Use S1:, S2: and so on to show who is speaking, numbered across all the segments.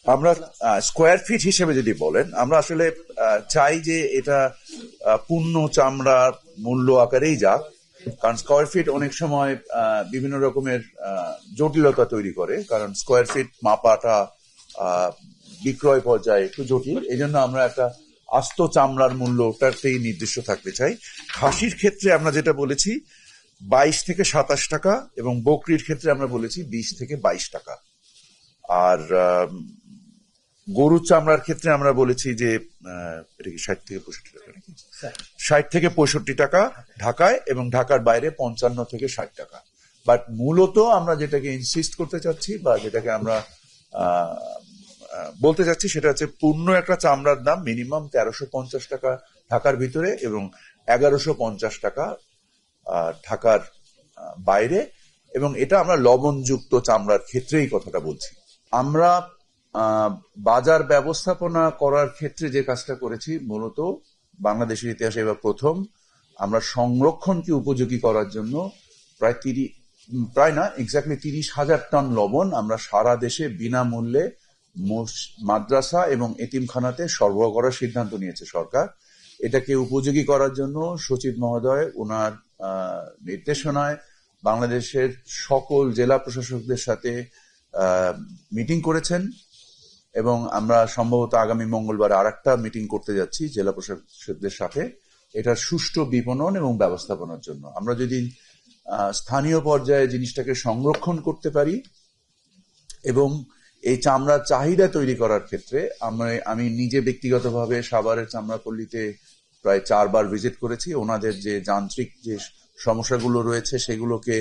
S1: আমরা square feet হিসেবে যদি বলেন, আমরা আসলে চাই যে এটা পূর্ণ চামড়ার মূল্য আকারেই যাক, কারণ স্কোয়ার ফিট অনেক সময় বিভিন্ন রকমের জটিলতা তৈরি করে, কারণ স্কোয়ার ফিট মাপাটা বিক্রয় পর্যায়ে একটু জটিল। এই জন্য আমরা একটা আস্ত চামড়ার মূল্যটাতেই নির্দিষ্ট থাকতে চাই। খাসির ক্ষেত্রে আমরা যেটা বলেছি 22 থেকে 27 টাকা, এবং বকরির ক্ষেত্রে আমরা বলেছি 20 থেকে 22 টাকা। আর গরুর চামড়ার ক্ষেত্রে আমরা বলেছি যে এটা কি 60 থেকে 65 টাকা নাকি, 60 থেকে 65 টাকা ঢাকায়, এবং ঢাকার বাইরে 55 থেকে 60 টাকা। বাট মূলত আমরা যেটাকে ইনসিস্ট করতে চাচ্ছি বা যেটাকে আমরা বলতে চাচ্ছি সেটা হচ্ছে পূর্ণ একটা চামড়ার দাম মিনিমাম 1350 টাকা ঢাকার ভিতরে এবং 1150 টাকা ঢাকার বাইরে, এবং এটা আমরা লবণযুক্ত চামড়ার ক্ষেত্রেই কথাটা বলছি। আমরা বাজার ব্যবস্থাপনা করার ক্ষেত্রে যে কাজটা করেছি, মূলত বাংলাদেশের ইতিহাসে এবার প্রথম আমরা সংরক্ষণকে উপযোগী করার জন্য প্রায় না, এক্স্যাক্টলি 30,000 টন লবণ আমরা সারা দেশে বিনামূল্যে মাদ্রাসা এবং এতিমখানাতে সরবরাহ করার সিদ্ধান্ত নিয়েছে সরকার। এটাকে উপযোগী করার জন্য সচিব মহোদয় ওনার নির্দেশনায় বাংলাদেশের সকল জেলা প্রশাসকদের সাথে মিটিং করেছেন, এবং আমরা সম্ভবত আগামী মঙ্গলবার আরেকটা মিটিং করতে যাচ্ছি জেলা প্রশাসকদের সাথে এটার সুষ্ঠু বিপণন এবং ব্যবস্থাপনার জন্য। আমরা যদি স্থানীয় পর্যায়ে জিনিসটাকে সংরক্ষণ করতে পারি এবং এই চামড়ার চাহিদা তৈরি করার ক্ষেত্রে আমি নিজে ব্যক্তিগতভাবে সাভারের চামড়াপল্লীতে প্রায় 4 বার ভিজিট করেছি। ওনাদের যে যান্ত্রিক যে সমস্যাগুলো রয়েছে সেগুলোকে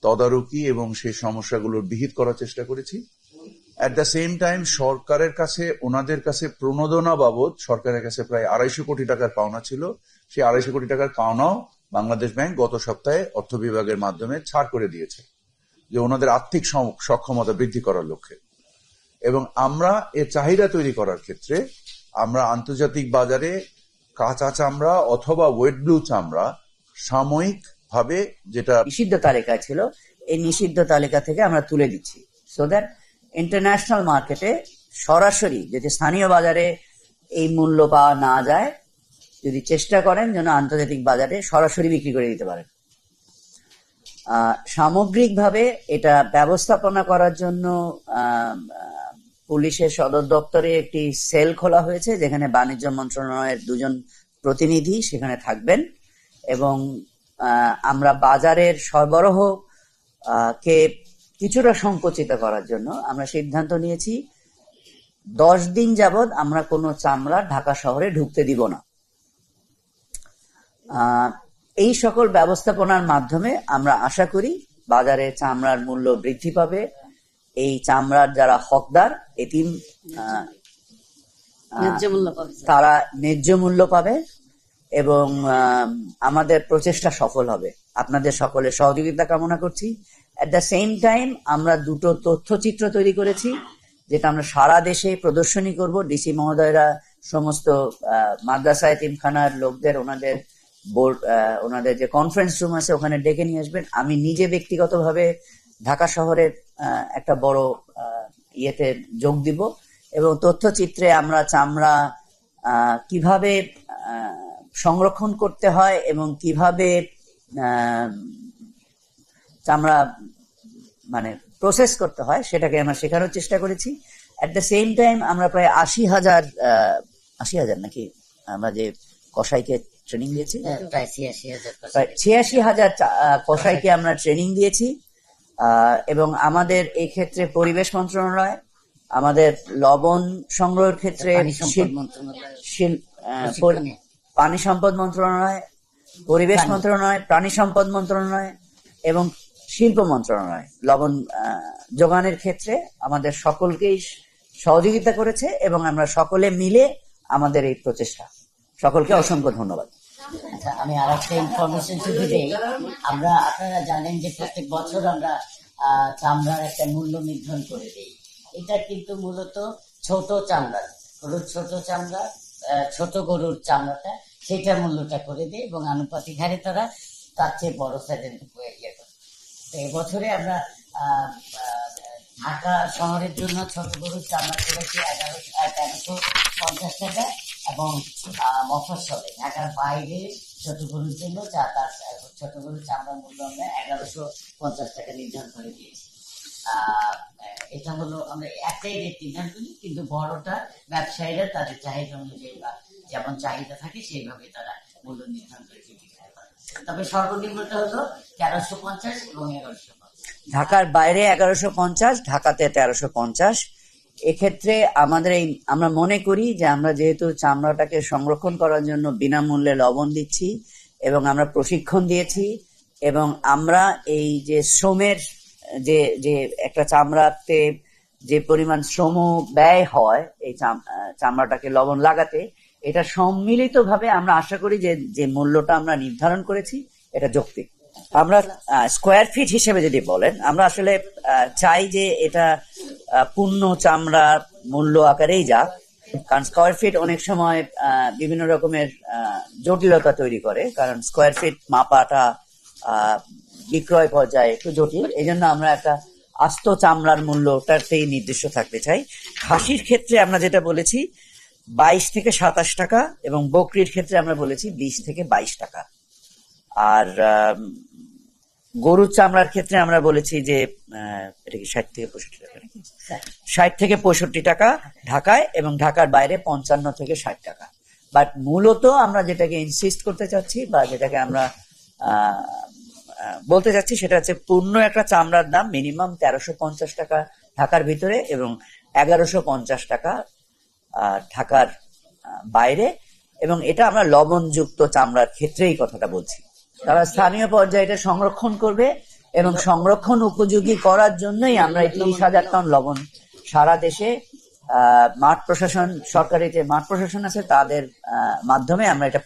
S1: তদারকি এবং সেই সমস্যাগুলোর বিহিত করার চেষ্টা করেছি। অ্যাট দ্য সেম টাইম সরকারের কাছে, ওনাদের কাছে প্রণোদনা বাবদ সরকারের কাছে প্রায় 250 কোটি টাকার পাওনা ছিল। সেই 250 কোটি টাকার পাওনাও বাংলাদেশ ব্যাংক গত সপ্তাহে অর্থ বিভাগের মাধ্যমে ছাড় করে দিয়েছে, যে ওনাদের আর্থিক সক্ষমতা বৃদ্ধি করার লক্ষ্যে। এবং আমরা এর চাহিদা তৈরি করার ক্ষেত্রে আমরা আন্তর্জাতিক বাজারে কাঁচা চামড়া অথবা ওয়েট ব্লু চামড়া সাময়িক ভাবে, যেটা
S2: নিষিদ্ধ তালিকায় ছিল, এই নিষিদ্ধ তালিকা থেকে আমরা তুলে দিচ্ছি, সো দ্যাট ইন্টারন্যাশনাল মার্কেটে সরাসরি, যদি স্থানীয় বাজারে এই মূল্য পাওয়া না যায়, যদি চেষ্টা করেন যেন আন্তর্জাতিক বাজারে সরাসরি বিক্রি করে দিতে পারেন। সামগ্রিকভাবে এটা ব্যবস্থাপনা করার জন্য পুলিশের সদর দপ্তরে একটি সেল খোলা হয়েছে, যেখানে বাণিজ্য মন্ত্রণালয়ের 2 জন প্রতিনিধি সেখানে থাকবেন, এবং আমরা বাজারের সরবরাহ কে কিছুটা সংকুচিত করার জন্য আমরা সিদ্ধান্ত নিয়েছি 10 দিন যাবৎ আমরা কোনো চামড়া ঢাকা শহরে ঢুকতে দিব না। এই সকল ব্যবস্থাপনার মাধ্যমে আমরা আশা করি বাজারে চামড়ার মূল্য বৃদ্ধি পাবে, এই চামড়ার যারা হকদার এতিম তারা ন্যায্য মূল্য পাবে, এবং আমাদের প্রচেষ্টা সফল হবে। আপনাদের সকলের সহযোগিতা কামনা করছি। অ্যাট দ্য সেম টাইম আমরা 2টো তথ্যচিত্র তৈরি করেছি, যেটা আমরা সারা দেশে প্রদর্শনী করব। ডিসি মহোদয়রা সমস্ত মাদ্রাসা এতিমখানার লোকদের ওনাদের যে কনফারেন্স রুম আছে ওখানে ডেকে নিয়ে আসবেন। আমি নিজে ব্যক্তিগতভাবে ঢাকা শহরের একটা বড় ইয়েতে যোগ দিব, এবং তথ্যচিত্রে আমরা চামড়া কিভাবে সংরক্ষণ করতে হয় এবং কিভাবে চামড়া মানে প্রসেস করতে হয় সেটাকে আমরা শেখানোর চেষ্টা করেছি। অ্যাট দ্য সেম টাইম আমরা প্রায় 80,000 নাকি আমরা যে কসাইকে ট্রেনিং দিয়েছি, প্রায় 86,000 কসাইকে আমরা ট্রেনিং দিয়েছি। এবং আমাদের এই ক্ষেত্রে পরিবেশ মন্ত্রণালয়, আমাদের লবণ সংগ্রহের ক্ষেত্রে পানি সম্পদ মন্ত্রণালয়, পরিবেশ মন্ত্রণালয়, প্রাণী সম্পদ মন্ত্রণালয় এবং শিল্প মন্ত্রণালয় লবণ যোগানের ক্ষেত্রে আমাদের সকলকেই সহযোগিতা করেছে, এবং আমরা সকলে মিলে আমাদের এই প্রচেষ্টা। সকলকে অসংখ্য ধন্যবাদ।
S3: আচ্ছা, আমি আরেকটা ইনফরমেশন শুধু দিই। আপনারা জানেন যে প্রত্যেক বছর আমরা চামড়ার একটা মূল্য নির্ধারণ করে দিই। এটা কিন্তু মূলত ছোট চামড়ার, গরুর ছোট চামড়া, ছোট গরুর চামড়াটা, সেটা মূল্যটা করে দিই, এবং আনুপাতিক হারে তারা তার চেয়ে বড় সাইজের ইয়ে করে। তো এবছরে আমরা ঢাকা শহরের জন্য ছোট গরুর চামড়া করেছি 1350 টাকা, এবং মফস্বলে ঢাকার বাইরে ছোট গরুর জন্য ছোট গরুর চামড়ার মূল্য আমরা 1150 টাকা নির্ধারণ করে দিয়েছি। এটা হলো আমরা একটাই রেট নির্ধারণ করি, কিন্তু বড়টা ব্যবসায়ীরা তাদের চাহিদা অনুযায়ী বা যেমন চাহিদা থাকে সেইভাবে তারা মূল্য নির্ধারণ করে বিক্রি করে। তবে সর্বনিম্নটা হলো 1350 এবং 1150।
S2: ঢাকার বাইরে 1150, ঢাকাতে 1350। এক্ষেত্রে আমরা মনে করি যে আমরা যেহেতু চামড়াটাকে সংরক্ষণ করার জন্য বিনামূল্যে লবণ দিচ্ছি এবং আমরা প্রশিক্ষণ দিয়েছি, এবং আমরা এই যে শ্রমের যে একটা চামড়াতে যে পরিমাণ শ্রম ব্যয় হয় এই চামড়াটাকে লবণ লাগাতে, এটা সম্মিলিতভাবে আমরা আশা করি যে মূল্যটা আমরা নির্ধারণ করেছি এটা যৌক্তিক। আমরা স্কোয়ার ফিট হিসেবে যদি বলেন, আমরা আসলে চাই যে এটা পূর্ণ চামড়ার মূল্য আকারেই যাক, কারণ স্কোয়ার ফিট অনেক সময় বিভিন্ন রকমের জটিলতা তৈরি করে, কারণ স্কোয়ার ফিট মাপাটা বিক্রয় পর্যায়ে একটু জটিল। এই জন্য আমরা একটা আস্ত চামড়ার মূল্যটাতেই নির্দিষ্ট থাকতে চাই। খাসির ক্ষেত্রে আমরা যেটা বলেছি 22 থেকে 27 টাকা, এবং বকরির ক্ষেত্রে আমরা বলেছি 20 থেকে 22 টাকা। আর গরুর চামড়ার ক্ষেত্রে আমরা বলেছি যে এটা কি 60 থেকে 65 টাকা নাকি? 60 থেকে 65 টাকা ঢাকায়, এবং ঢাকার বাইরে 55 থেকে 60 টাকা। বাট মূলত আমরা যেটাকে ইনসিস্ট করতে চাচ্ছি বা যেটাকে আমরা বলতে চাচ্ছি সেটা হচ্ছে পূর্ণ একটা চামড়ার দাম মিনিমাম 1350 টাকা ঢাকার ভিতরে এবং 1150 টাকা ঢাকার বাইরে, এবং এটা আমরা লবণযুক্ত চামড়ার ক্ষেত্রেই কথাটা বলছি। তারা স্থানীয় পর্যায়ে এটা সংরক্ষণ করবে, এবং সংরক্ষণ উপযোগী করার জন্যই আমরা 30,000 টন লবণ সারা দেশে মাঠ প্রশাসন, সরকারি যে মাঠ প্রশাসন আছে তাদের মাধ্যমে আমরা এটা